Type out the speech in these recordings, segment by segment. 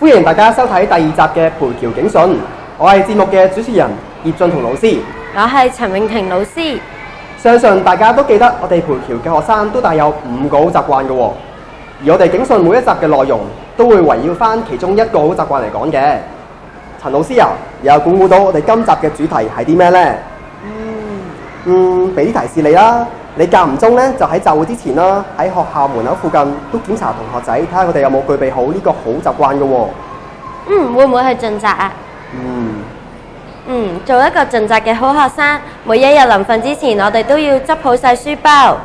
歡迎大家收睇第2集嘅培僑警訊，我係節目嘅主持人葉俊彤老師，我係陳永婷老師。相信大家都記得我哋培僑嘅學生都帶有5個好習慣嘅喎，而我哋警訊每一集嘅內容都會圍繞翻其中1個好習慣嚟講嘅。陳老師啊，有估到我哋今集嘅主題係啲咩呢？俾啲提示你啦。你間唔中咧就喺集會之前啦，喺學校門口附近都檢查同學仔，睇下佢哋有冇具備好呢個好習慣嘅喎。會唔會去盡責啊？做一個盡責嘅好學生，每一日臨瞓之前，我哋都要執好晒書包，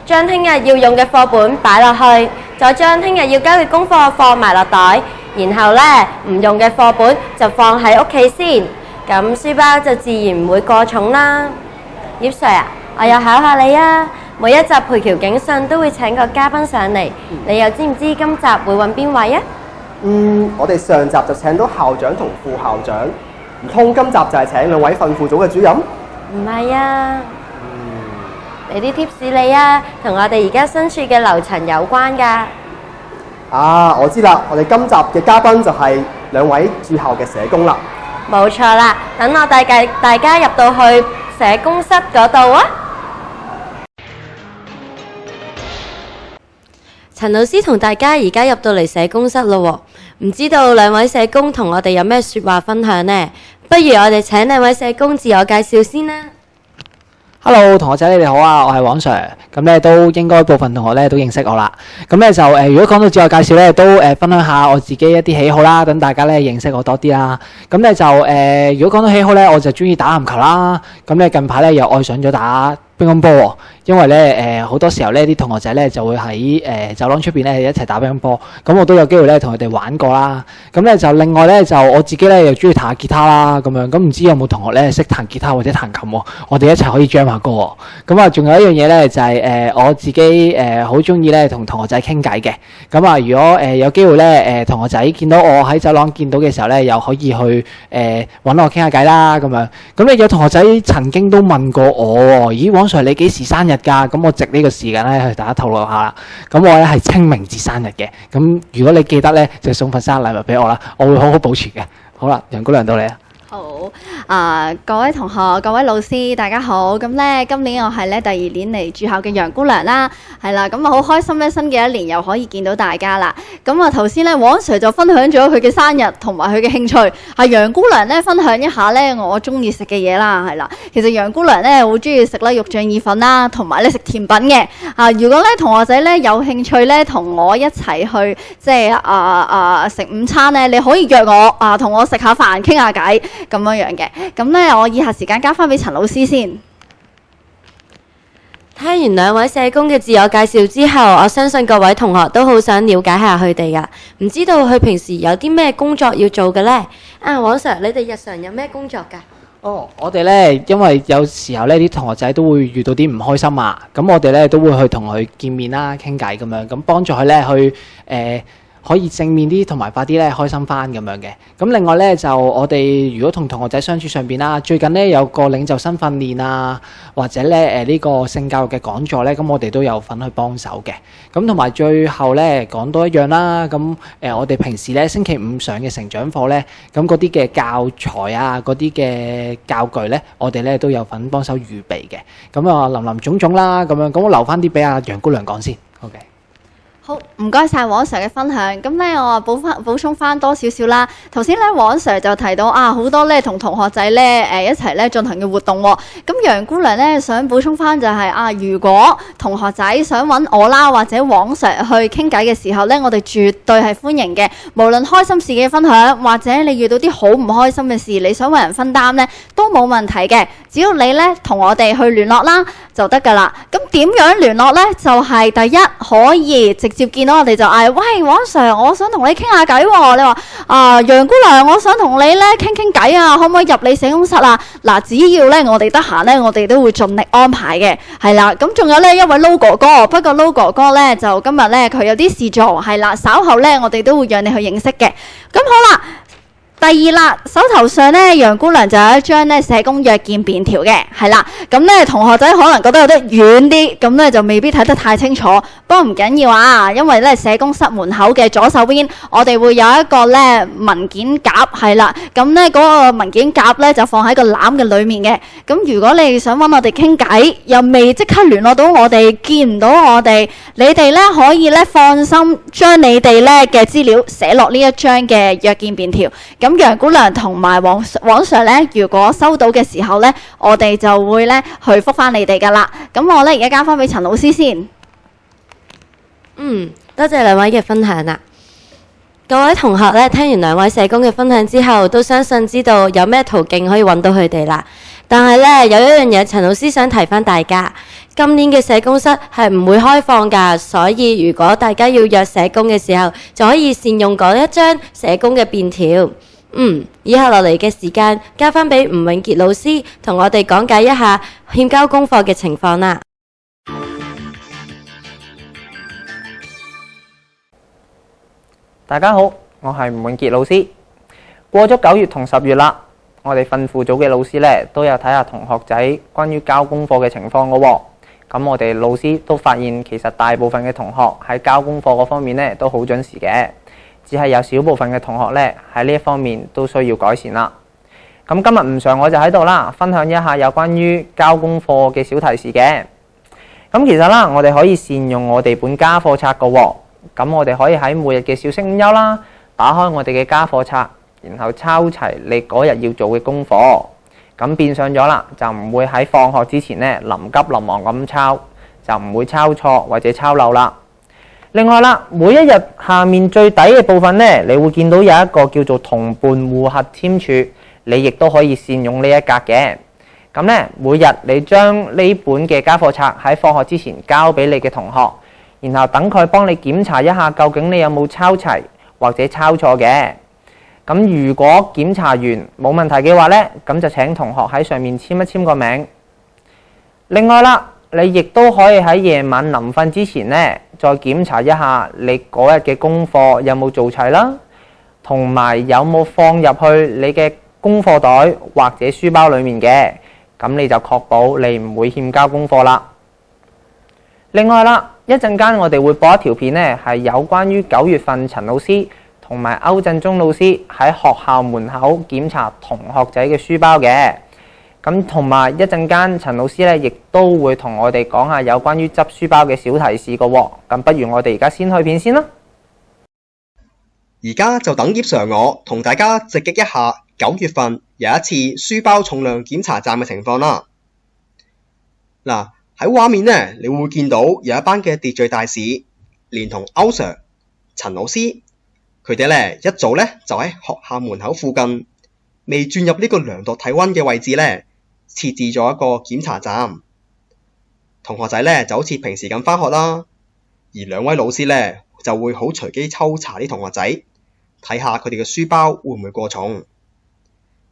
將聽日要用嘅課本擺落去，再將聽日要交嘅功課放埋落袋，然後咧唔用嘅課本就放喺屋企先，咁書包就自然唔會過重啦。葉 Sir 啊，我又考下你啊！每一集培僑警訊都會請個嘉賓上嚟，你又知唔知今集會揾邊位啊？我哋上集就請到校長同副校長，唔通今集就係請2位訓輔組嘅主任？唔係啊，俾啲 tips 你啊，同我哋而家身處嘅樓層有關㗎。我知啦，我哋今集嘅嘉賓就係2位駐校嘅社工啦。冇錯啦，等我帶大家入到去社工室嗰度啊！陳老師同大家而家入到嚟社工室咯，唔知道2位社工同我哋有咩說話分享呢？不如我哋請2位社工自我介紹先啦。Hello， 同學仔你哋好啊，我係王 Sir， 咁咧都應該部分同學咧都認識我啦。咁咧就如果講到自我介紹咧，都分享下我自己一啲喜好啦，等大家咧認識我多啲啦。咁咧就如果講到喜好咧，我就中意打籃球啦。咁咧近排咧又愛上咗打乒乓波喎，因為咧好多時候咧啲同學仔咧就會喺走廊出邊咧一齊打乒乓波，咁我都有機會咧同佢哋玩過啦。咁咧就另外咧就我自己咧又中意彈下吉他啦，咁樣咁唔知有冇同學咧識彈吉他或者彈琴喎？我哋一齊可以 jam 下歌喎。咁啊，仲有一樣嘢咧就係我自己好中意咧同同學仔傾偈嘅。咁啊，如果有機會咧同學仔見到我喺走廊見到嘅時候咧，又可以去揾我傾下偈啦咁樣。咁咧有同學仔曾經都問過我喎，咦王 Sir 你幾時生日㗎？咁我藉呢個時間咧去大家透露下啦。咁我咧係清明節生日嘅。咁如果你記得咧，就送份生日禮物俾我啦，我會好好保存嘅。好啦，楊姑娘到你啊。好各位同學、各位老師，大家好。咁咧，今年我係咧第2年嚟駐校嘅楊姑娘啦，係啦。咁啊，好開心咧，新嘅一年又可以見到大家啦。咁啊，頭先咧，王 Sir 就分享咗佢嘅生日同埋佢嘅興趣，係楊姑娘咧分享一下咧我中意食嘅嘢啦，係啦。其實楊姑娘咧好中意食啦肉醬意粉啦，同埋咧食甜品嘅。如果咧同學仔咧有興趣咧同我一齊去即係食午餐咧，你可以約我同我食下飯傾下偈。咁樣嘅，咁咧我以下時間交翻俾陳老師先。聽完2位社工嘅自我介紹之後，我相信各位同學都好想了解下佢哋噶，唔知道佢平時有啲咩工作要做嘅呢？王 Sir， 你哋日常有咩工作噶？我哋咧，因為有時候咧啲同學仔都會遇到啲唔開心啊，咁我哋咧都會去同佢見面啦、傾偈咁樣，咁幫助佢咧去可以正面啲同埋快啲咧開心翻咁樣嘅。咁另外咧就我哋如果同同學仔相處上邊啦，最近咧有個領袖新訓練啊，或者咧呢個性教育嘅講座咧，咁我哋都有份去幫手嘅。咁同埋最後咧講多一樣啦，咁我哋平時咧星期5上嘅成長課咧，咁嗰啲嘅教材啊，嗰啲嘅教具咧，我哋咧都有份幫手預備嘅。咁啊林林總總啦，咁樣咁我留翻啲俾阿楊姑娘講先。OK。好，唔該晒王 Sir 嘅分享。咁咧，我補充翻多少少啦。頭先咧，王 Sir 就提到好多咧同同學仔咧一齊咧進行嘅活動喎。咁楊姑娘咧想補充翻就係如果同學仔想揾我啦，或者王 Sir 去傾偈嘅時候咧，我哋絕對係歡迎嘅。無論開心事嘅分享，或者你遇到啲好唔開心嘅事，你想為人分擔咧，都冇問題嘅。只要你咧同我哋去聯絡啦，就得㗎啦。咁點樣聯絡咧？就係第一可以直接見到我哋就嗌，喂，王 Sir， 我想同你傾下偈喎。你話楊姑娘，我想同你咧傾傾偈啊，可唔可以入你社工室啊？嗱，只要咧我哋得閒咧，我哋都會盡力安排嘅，係啦。咁仲有咧一位撈哥哥，不過撈哥哥咧就今日咧佢有啲事做，係啦，稍後咧我哋都會讓你去認識嘅。咁好啦。第二啦，手頭上咧，楊姑娘就有一張咧社工約見便條嘅，係啦。咁咧同學仔可能覺得有啲遠啲，咁咧就未必睇得太清楚。不過唔緊要啊，因為咧社工室門口嘅左手邊，我哋會有一個咧文件夾，係啦。咁咧嗰個文件夾咧就放喺個籃嘅裡面嘅。咁如果你想揾我哋傾偈，又未即刻聯絡到我哋，見唔到我哋，你哋咧可以咧放心將你哋咧嘅資料寫落呢一張嘅約見便條。咁楊姑娘同埋黃 Sir 咧，如果收到嘅時候咧，我哋就會咧去覆返你哋噶啦。咁我咧而家交返俾陳老師先。多謝兩位嘅分享啦。各位同學咧，聽完兩位社工嘅分享之後，都相信知道有咩途徑可以揾到佢哋啦。但係咧，有一樣嘢陳老師想提翻大家，今年嘅社工室係唔會開放㗎，所以如果大家要約社工嘅時候，就可以善用嗰一張社工嘅便條。以下落嚟嘅時間交翻俾吳永傑老師同我哋講解一下欠交功課嘅情況啦。大家好，我係吳永傑老師。過咗9月同10月啦，我哋訓輔組嘅老師呢都有睇下同學仔關於交功課嘅情況嘅喎。咁我哋老師都發現，其實大部分嘅同學喺交功課嗰方面呢都好準時嘅，只係有少部分嘅同學呢喺呢一方面都需要改善啦。咁今日吳常我就喺度啦，分享一下有關於交功課嘅小提示嘅。咁其實啦，我哋可以善用我哋本家課冊嘅喎。咁我哋可以喺每日嘅小息午休啦，打開我哋嘅家課冊，然後抄齊你嗰日要做嘅功課。咁變相咗啦，就唔會喺放學之前呢臨急臨忙咁抄，就唔會抄錯或者抄漏啦。另外啦，每一日下面最底嘅部分呢，你會見到有一個叫做同伴互核簽署，你亦都可以善用呢一格嘅。咁呢，每日你將呢本嘅家課冊喺放學之前交俾你嘅同學，然後等佢幫你檢查一下，究竟你有冇抄齊或者抄錯嘅。咁如果檢查完冇問題嘅話呢，咁就請同學喺上面簽一簽個名。另外啦，你亦都可以喺夜晚臨瞓之前呢，再檢查一下你嗰日嘅功課有冇做齊啦，同埋有冇放入去你嘅功課袋或者書包裡面嘅。咁你就確保你唔會欠交功課啦。另外啦，一陣間我哋會播一條片呢，係有關於9月份陳老師同埋歐振中老師喺學校門口檢查同學仔嘅書包嘅。咁同埋一陣間陳老師呢，亦都會同我哋講下有關於執書包嘅小提示嘅喎。咁不如我哋而家先去片先啦。而家就等葉 Sir 我同大家直擊一下9月份有一次書包重量檢查站嘅情況啦。嗱，喺畫面呢，你會見到有一班嘅秩序大使，連同歐 Sir、陳老師，佢哋呢一早呢就喺學校門口附近，未轉入呢個量度體溫嘅位置呢，設置咗一個檢查站。同學仔呢就好似平時咁返學啦，而兩位老師呢就會好隨機抽查啲同學仔，睇下佢哋嘅書包會唔會過重。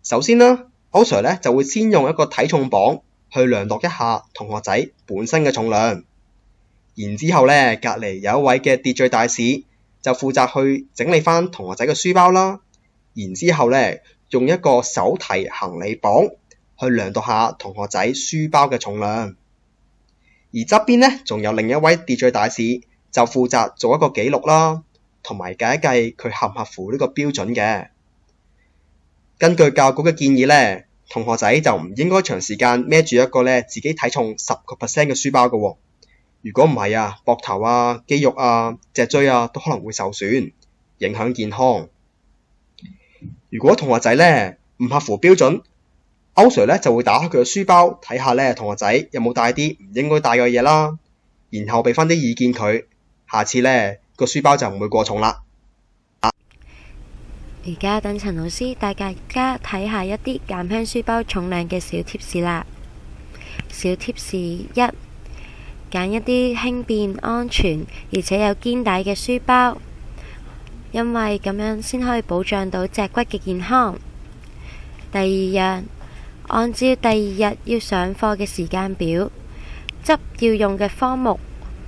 首先呢，歐 Sir 呢就會先用一個體重磅去量度一下同學仔本身嘅重量，然之後呢，隔離有一位嘅秩序大使就負責去整理翻同學仔嘅書包啦，然之後呢，用一個手提行李磅去量度下同學仔書包嘅重量，而側邊呢，仲有另一位秩序大使就負責做一個記錄啦，同埋計一計佢合唔合乎呢個標準嘅。根據教育局嘅建議呢，同學仔就唔應該長時間孭住一個呢自己體重10% 嘅書包嘅喎。如果唔係啊，膊頭啊、肌肉啊、脊椎啊都可能會受損，影響健康。如果同學仔呢唔合乎標準，歐 Sir 呢就會打開佢嘅書包睇下呢同學仔有冇帶啲唔應該帶嘅嘢啦，然後俾翻啲意見佢，下次呢個書包就唔會過重啦。而家等陳老師帶大家睇下一啲減輕書包重量嘅小貼士啦。小貼士1：揀一啲輕便、安全而且有肩帶嘅書包，因為咁樣先可以保障到脊骨嘅健康。第二樣，按照第二日要上課嘅時間表，執要用嘅科目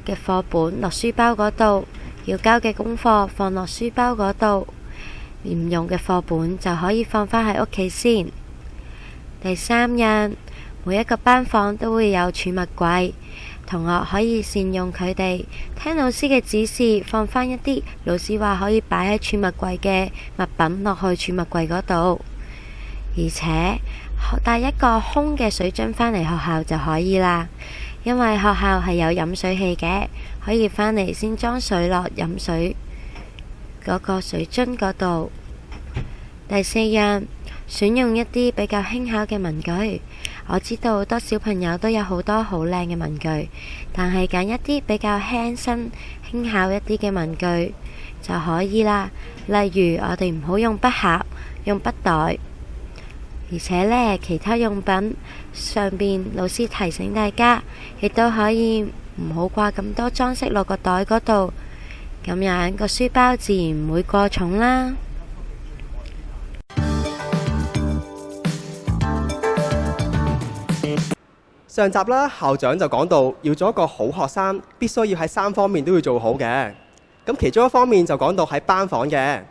嘅課本落書包嗰度，要交嘅功課放落書包嗰度。唔用嘅課本就可以放返喺屋企先。第三樣，每一個班房都會有儲物櫃，同學可以善用佢哋，聽老師嘅指示，放返一啲老師話可以擺喺儲物櫃嘅物品落去儲物櫃嗰度，而且帶一個空嘅水樽返嚟學校就可以啦。因為學校係有飲水器嘅，可以返嚟先裝水落飲水嗰個水樽嗰度。第四樣，選用一啲比較輕巧嘅文具。我知道好多小朋友都有好多好靚嘅文具，但係揀一啲比較輕身輕巧一啲嘅文具就可以啦。例如我哋唔好用筆盒，用筆袋。而且呢，其他用品上邊老師提醒大家，亦都可以唔好掛咁多裝飾落個袋嗰度，咁樣個書包自然唔會過重啦。上集啦，校長就講到要做一個好學生，必須要喺3方面都要做好嘅。咁其中一方面就講到喺班房嘅。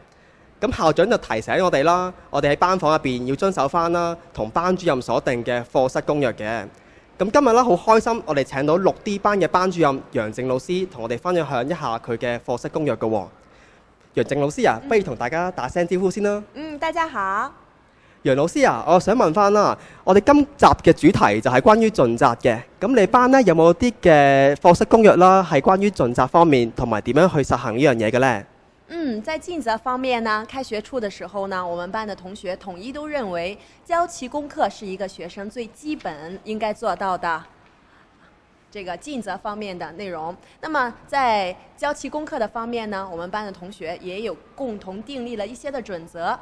咁校長就提醒我哋啦，我哋喺班房入邊要遵守翻啦，同班主任所定嘅課室公約嘅。咁今日啦，好開心，我哋請到6D 班嘅班主任楊靜老師同我哋分享一下佢嘅課室公約嘅。楊靜老師啊，不如同大家打聲招呼先啦。大家好。楊老師啊，我想問翻啦，我哋今集嘅主題就係關於盡責嘅。咁你班呢，有冇啲嘅課室公約啦，係關於盡責方面同埋點樣去實行呢樣嘢嘅呢？在盡責方面呢，開學初的時候呢，我們班的同學統一都認為交齊功課是一個學生最基本應該做到的這個盡責方面的內容。那麼在交齊功課的方面呢，我們班的同學也有共同訂立了一些的準則。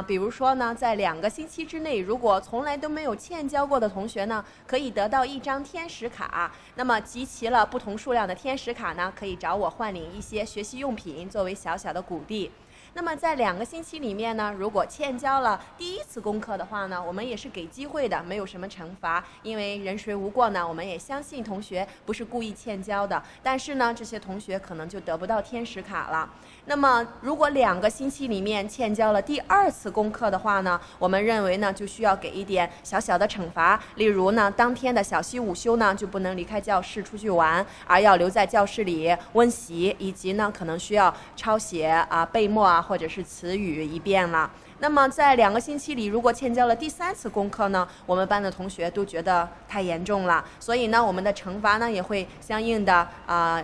比如說呢，在2個星期之內，如果從來都沒有欠交過的同學呢，可以得到1張天使卡。那麼集齊了不同數量的天使卡呢，可以找我換領一些學習用品，作為小小的鼓勵。那麼在2個星期裡面呢，如果欠交了第1次功課的話呢，我們也是給機會的，沒有什麼懲罰，因為人誰無過呢，我們也相信同學不是故意欠交的。但是呢，這些同學可能就得不到天使卡了。那麼如果2個星期裡面欠交了第2次功課的話呢，我們認為呢就需要給一點小小的懲罰，例如呢，當天的小息午休呢就不能離開教室出去玩，而要留在教室裡溫習，以及呢可能需要抄寫背默或者是詞語一遍了。那麼在2個星期裡，如果欠交了第3次功課呢，我們班的同學都覺得太嚴重了，所以呢，我們的懲罰呢也會相應的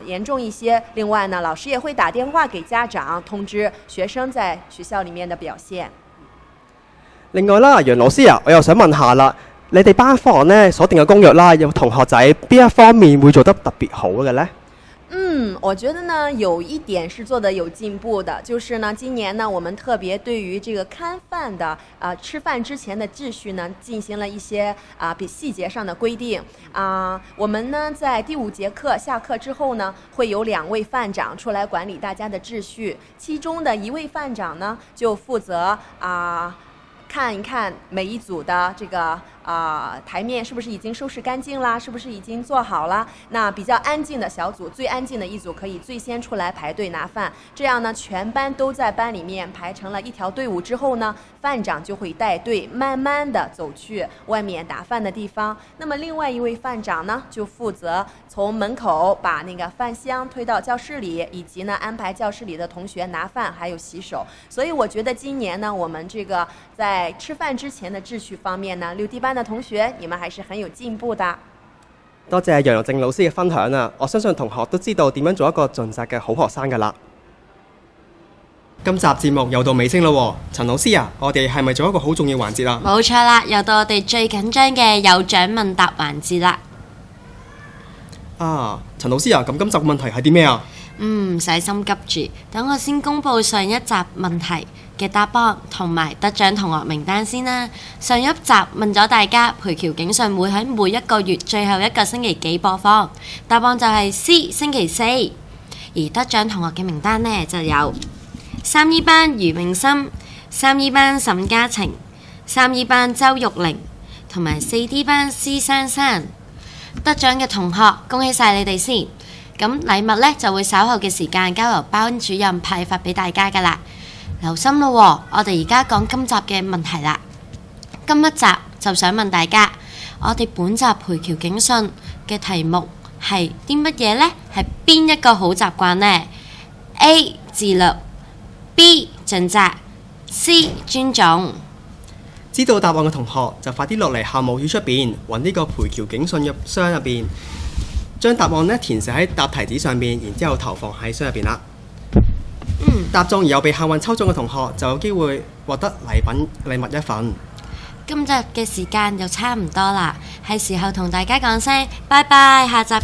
嚴重一些。另外呢，老師也會打電話給家長通知學生在學校裡面的表現。另外啦，楊老師啊，我又想問下啦，你哋班房呢所定嘅公約啦，有同學仔邊一方面會做得特別好嘅呢？我覺得呢有一點是做得有進步的，就是呢今年呢我們特別對於這個看飯的吃飯之前的秩序呢進行了一些比細節上的規定。我們呢在第5節課下課之後呢，會有2位飯長出來管理大家的秩序，其中的1位飯長呢就負責看一看每一組的這個台面是不是已經收拾乾淨啦，是不是已經做好了。那比較安靜的小組，最安靜的一組可以最先出來排隊拿飯，這樣呢全班都在班裡面排成了一條隊伍之後呢，飯長就會帶隊慢慢的走去外面打飯的地方。那麼另外1位飯長呢就負責從門口把那個飯箱推到教室裡，以及呢安排教室裡的同學拿飯還有洗手。所以我覺得今年呢我們這個在吃飯之前的秩序方面呢，6D班的同學，你們還是很有進步的。多謝楊靜老師嘅分享啊！我相信同學都知道點樣做一個盡責嘅好學生㗎啦。今集節目又到尾聲啦，陳老師啊，我哋係咪做一個好重要環節啊？冇錯啦，又到我哋最緊張嘅有獎問答環節啦。陳老師啊，咁今集問題係啲咩啊？唔使心急住，等我先公佈上一集問題嘅答案同埋得獎同學名單先啦。上一集問咗大家培僑警訊會喺每一個月最後一個星期幾播放，答案就係 C 星期4。而得獎同學嘅名單呢，就有3E 班余明心、3E 班沈嘉晴、3E 班周玉玲同埋4D 班施珊珊。得獎嘅同學恭喜晒你哋先。咁禮物呢，就會稍後嘅時間交由班主任派發俾大家㗎啦。留心咯喎，我哋而家講今集嘅問題啦。今一集就想問大家，我哋本集培僑警訊嘅題目係啲乜嘢呢？係邊一個好習慣呢？ A. 自律 B. 盡責 C. 尊重。知道答案嘅同學就快啲落嚟校務處出邊揾呢個培僑警訊入箱入邊，將答案填寫喺答題紙上邊，然之後投放喺箱入邊啦。答中而又被幸運抽中嘅同學就有機會獲得禮物一份。今日嘅時間又差唔多啦，係時候同大家講聲拜拜，下集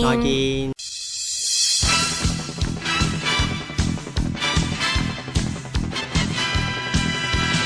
見。再見。